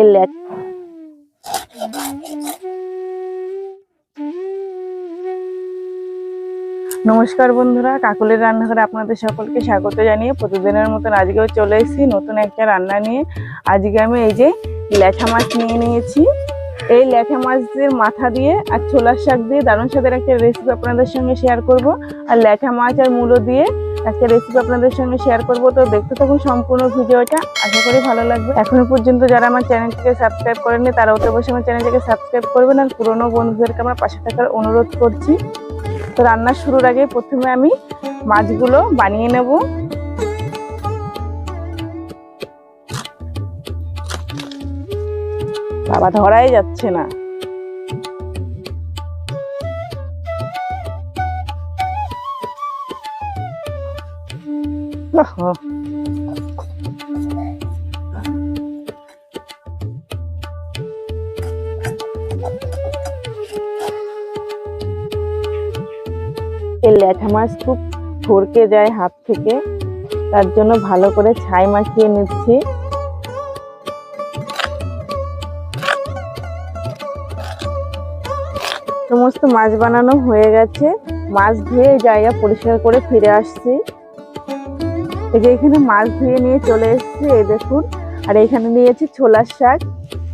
এই ল্যাঠা নমস্কার বন্ধুরা, কাকুলির রান্নাঘরে আপনাদের সকলকে স্বাগত জানিয়ে প্রতিদিনের মতন আজকেও চলে এসেছি নতুন একটা রান্না নিয়ে। আজকে আমি এই যে ল্যাঠা মাছ নিয়ে নিয়েছি। এই ল্যাঠা মাছের মাথা দিয়ে আর ছোলার শাক দিয়ে দারুণ স্বাদের একটা রেসিপি আপনাদের সঙ্গে শেয়ার করব। আর ল্যাঠা মাছ আর মূলো দিয়ে একটা রেসিপি আপনাদের সঙ্গে শেয়ার করব। তো দেখতে থাকুন সম্পূর্ণ ভিডিওটা, আশা করি ভালো লাগবে। এখনো পর্যন্ত যারা আমার চ্যানেলটিকে সাবস্ক্রাইব করেননি তারা অতি অবশ্যই আমার চ্যানেলটিকে সাবস্ক্রাইব করবেন, আর পুরনো বন্ধুদেরকে আমার পাশে থাকার অনুরোধ করছি। তো রান্না শুরুর আগে প্রথমে আমি মাছগুলো বানিয়ে নেব। বাবা ধরাই যাচ্ছে না। এই ল্যাঠা মাছ খুব ফড়কে যায় হাত থেকে, তার জন্য ভালো করে ছাই মাখিয়ে নিচ্ছি। সমস্ত মাছ বানানো হয়ে গেছে, মাছ ধুয়ে জায়গা পরিষ্কার করে ফিরে আসছি। এই যে এখানে মাছ ধুয়ে নিয়ে চলে এসেছি, এই দেখুন। আর এখানে নিয়েছি ছোলার শাক।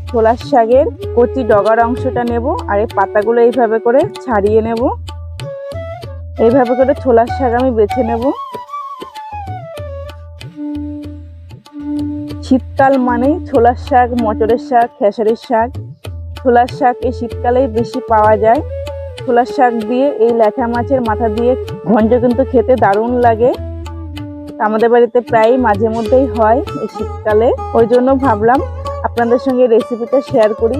ছোলার শাকের কচি ডগার অংশটা নেব, আর এই পাতাগুলো এইভাবে করে ছাড়িয়ে নেব। এইভাবে করে ছোলার শাক আমি বেছে নেব। শীতকাল মানেই ছোলার শাক, মটরের শাক, খেসারির শাক। ছোলার শাক এই শীতকালেই বেশি পাওয়া যায়। ছোলার শাক দিয়ে এই ল্যাঠা মাছের মাথা দিয়ে ঘন্ট কিন্তু খেতে দারুণ লাগে। আমাদের বাড়িতে প্রায় মাঝে মধ্যেই হয় এই শীতকালে, ওই জন্য ভাবলাম আপনাদের সঙ্গে রেসিপিটা শেয়ার করি।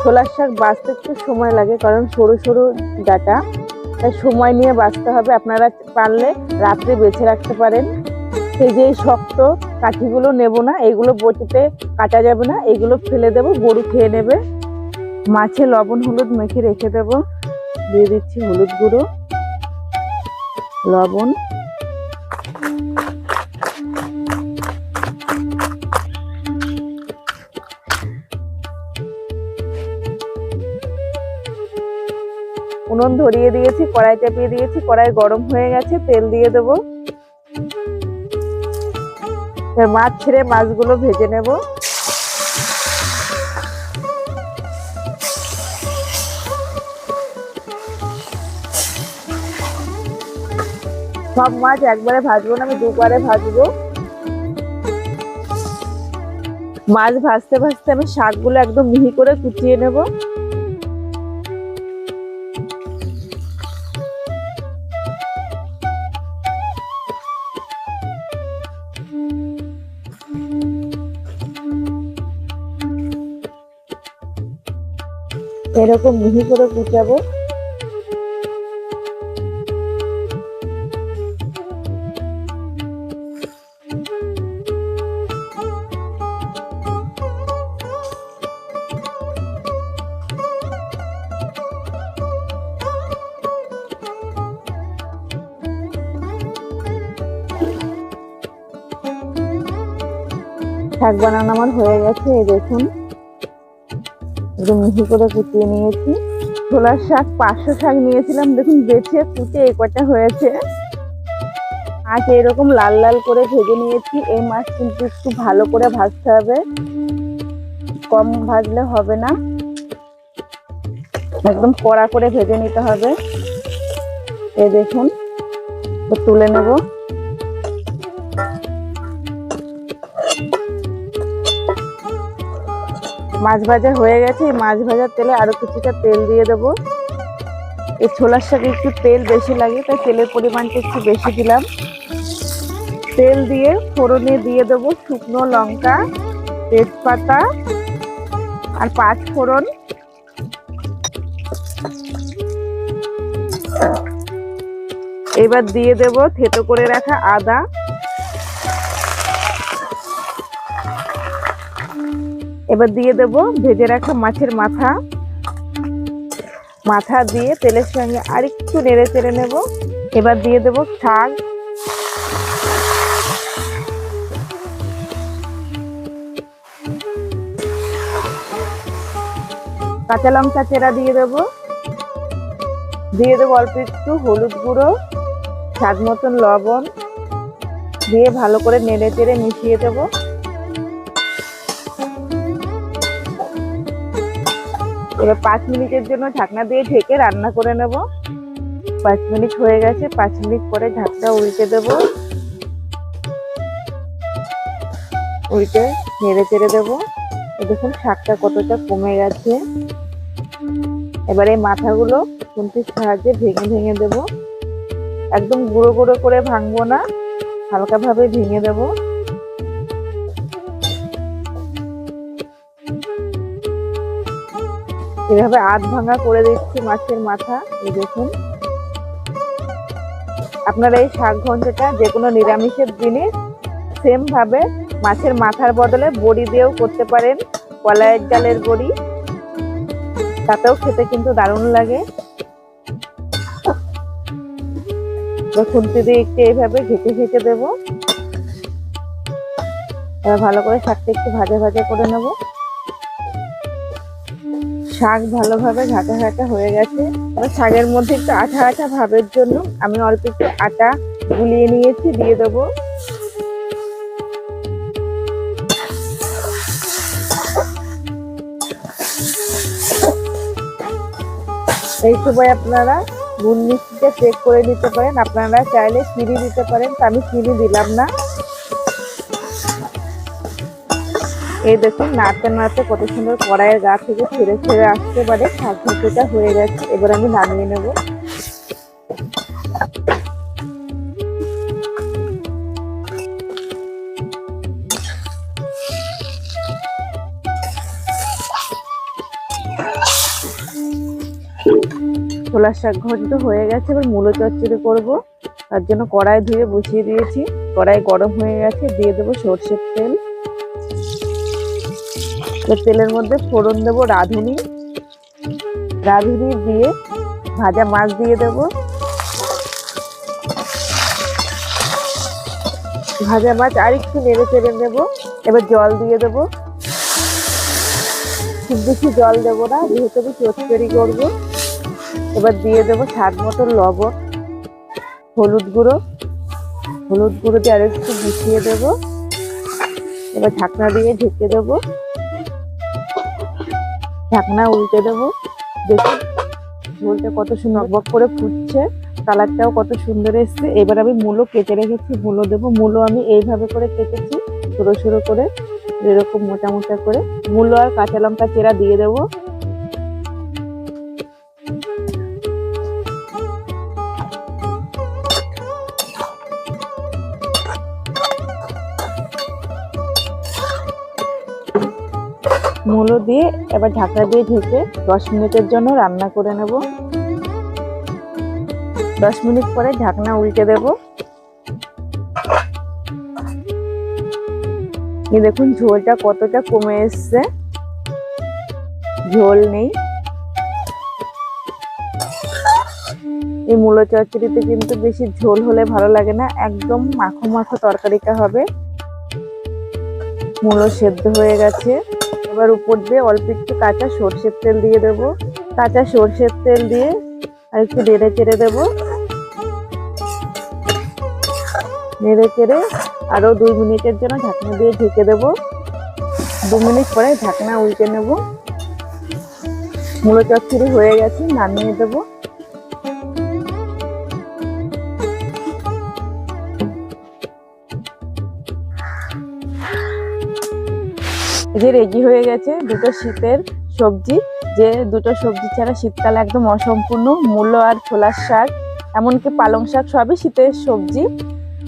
ছোলার শাক বাছতে একটু সময় লাগে, কারণ সরু সরু ডাঁটা, তাই সময় নিয়ে বাছতে হবে। আপনারা পারলে রাত্রে বেছে রাখতে পারেন। সেই যে শক্ত কাঠিগুলো নেব না, এগুলো বটিতে কাটা যাবে না, এগুলো ফেলে দেব, গরু খেয়ে নেবে। মাছে লবণ হলুদ মেখে রেখে দেব। দিয়ে দিচ্ছি হলুদ গুঁড়ো, লবণ, উনুন ধরিয়ে দিয়েছি, কড়াই চাপিয়ে দিয়েছি, কড়াই গরম হয়ে গেছে, তেল দিয়ে দেবো। মাছ ছেড়ে মাছগুলো ভেজে নেব। সব মাছ একবারে ভাজবো না, আমি দুবারে ভাজবো। মাছ ভাজতে ভাজতে আমি শাকগুলো একদম মিহি করে কুচিয়ে নেব। এরকম মিহি করে কুচাবো। শাক বানানো আমার হয়ে গেছে, এই দেখুন একদম মিহি করে কুচিয়ে নিয়েছি। ছোলার শাক 500 শাক নিয়েছিলাম, দেখুন বেছে কুচে এই কটা হয়েছে। মাছ এরকম লাল লাল করে ভেজে নিয়েছি। এই মাছ কিন্তু একটু ভালো করে ভাজতে হবে, কম ভাজলে হবে না, একদম কড়া করে ভেজে নিতে হবে। এই দেখুন, তুলে নেব। মাছ ভাজা হয়ে গেছে, মাছ ভাজার তেলে আরো কিছুটা তেল দিয়ে দেবো। এই ছোলার শাকে একটু তেল বেশি লাগে, তাই তেলের পরিমাণটা একটু বেশি দিলাম। তেল দিয়ে ফোড়নে দিয়ে দেবো শুকনো লঙ্কা, তেজপাতা আর 5 ফোড়ন। এবার দিয়ে দেব থেতো করে রাখা আদা, এবার দিয়ে দেব ভেজে রাখা মাছের মাথা। মাথা দিয়ে তেলের সঙ্গে আরেকটু নেড়ে চেড়ে নেব। এবার দিয়ে দেব শাক, কাঁচা লঙ্কা চেরা দিয়ে দেবো অল্প একটু হলুদ গুঁড়ো, স্বাদ মতন লবণ দিয়ে ভালো করে নেড়ে চেড়ে মিশিয়ে দেবো। এবার 5 মিনিটের জন্য ঢাকনা দিয়ে ঢেকে রান্না করে নেব। 5 মিনিট হয়ে গেছে। 5 মিনিট পরে ঢাকনা উল্টে দেবো, উল্টে নেড়ে চেড়ে দেবো। দেখুন শাকটা কতটা কমে গেছে। এবারে মাথাগুলো খুন্তির সাহায্যে ভেঙে ভেঙে দেবো। একদম গুঁড়ো গুঁড়ো করে ভাঙবো না, হালকা ভাবে ভেঙে দেবো। এভাবে আধ ভাঙা করে দিচ্ছি মাছের মাথা। এই দেখুন, আপনারা এই শাক ঘন্টটা যে কোনো নিরামিষের দিনে সেম ভাবে মাছের মাথার বদলে বড়ি দিয়েও করতে পারেন, কলাইয়ের ডালের বড়ি, তাতেও খেতে কিন্তু দারুণ লাগে। খুন্তি দিয়ে একটু এইভাবে ঘেঁটে ঘেঁটে দেবো। এবার ভালো করে শাকটা একটু ভাজা ভাজা করে নেব। শাক ভালোভাবে ঘাটা ঘাটা হয়ে গেছে। এবার শাকের মধ্যে একটু আঠা আঠা ভাবের জন্য আমি অল্প একটু আটা গুলিয়ে নিয়েছি, দিয়ে দেবো। এই সময় আপনারা নুন মিষ্টিটা চেক করে নিতে পারেন। আপনারা চাইলে চিনি দিতে পারেন, তা আমি চিনি দিলাম না। এই দেখুন নাড়তে নাড়তে কত সুন্দর কড়াইয়ের গা থেকে ছেড়ে ছেড়ে আসতে পারে। শাক ভাজাটা হয়ে গেছে। এবার আমি নামিয়ে নেব। ছোলার শাক ঘন্ট হয়ে গেছে। এবার মূলো চচ্চড়ি করবো, তার জন্য কড়াই ধুয়ে বসিয়ে দিয়েছি। কড়াই গরম হয়ে গেছে, দিয়ে দেবো সর্ষের তেল। তেলের মধ্যে ফোড়ন দেবো রাঁধুনি দিয়ে ভাজা মাছ দিয়ে দেবো। ভাজা মাছ আর একটু নেড়ে চেড়ে নেবো। এবার জল দিয়ে দেবো। খুব বেশি জল দেবো না, যেহেতু আমি চচ্চড়ি করবো। এবার দিয়ে দেবো স্বাদ মতো লবণ, হলুদ গুঁড়ো দিয়ে আর একটু মিশিয়ে দেবো। এবার ঢাকনা দিয়ে ঢেকে দেবো। ঢাকনা উল্টে দেবো। দেখুন ঝোলটা কত সুন্দর বক করে ফুটছে, কালারটাও কত সুন্দর এসছে। এবার আমি মূলো কেটে রেখেছি, মূলো দেবো। মূলো আমি এইভাবে করে কেটেছি, ছোটো ছোটো করে, এরকম মোটা মোটা করে। মূলো আর কাঁচা লঙ্কা চেরা দিয়ে দেবো। মূলো দিয়ে এবার ঢাকনা দিয়ে ঢেকে 10 মিনিটের জন্য রান্না করে নেব। 10 মিনিট পরে ঢাকনা উল্টে দেব। এই দেখুন ঝোলটা কতটা কমে এসছে, ঝোল নেই। এই মূলো চচ্চড়িতে কিন্তু বেশি ঝোল হলে ভালো লাগে না, একদম মাখো মাখো তরকারিটা হবে। মূলো সেদ্ধ হয়ে গেছে। এবার উপর দিয়ে অল্প একটু কাঁচা সর্ষের তেল দিয়ে দেবো। কাঁচা সর্ষের তেল দিয়ে আর একটু নেড়ে চেড়ে দেবো। নেড়ে চেড়ে আরো 2 মিনিটের জন্য ঢাকনা দিয়ে ঢেকে দেবো। 2 মিনিট পরে ঢাকনা উল্টে নেব। মূলো চচ্চড়ি হয়ে গেছে, নামিয়ে দেবো। যে রেডি হয়ে গেছে দুটো শীতের সবজি, যে দুটো সবজি ছাড়া শীতকালে একদম অসম্পূর্ণ। মূলো আর ছোলার শাক, এমনকি পালং শাক, সবই শীতের সবজি।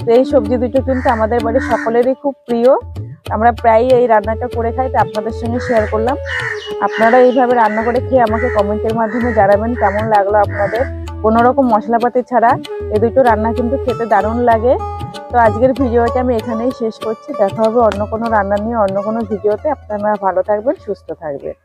তো এই সবজি দুটো কিন্তু আমাদের বাড়ির সকলেরই খুব প্রিয়। আমরা প্রায়ই এই রান্নাটা করে খাই, তো আপনাদের সঙ্গে শেয়ার করলাম। আপনারা এইভাবে রান্না করে খেয়ে আমাকে কমেন্টের মাধ্যমে জানাবেন কেমন লাগলো আপনাদের। কোনো রকম মশলাপাতি ছাড়া এই দুটো রান্না কিন্তু খেতে দারুণ লাগে। তো আজকের ভিডিওটা আমি এখানেই শেষ করছি। দেখা হবে অন্য কোনো রান্না নিয়ে অন্য কোনো ভিডিওতে। আপনারা ভালো থাকবেন, সুস্থ থাকবেন।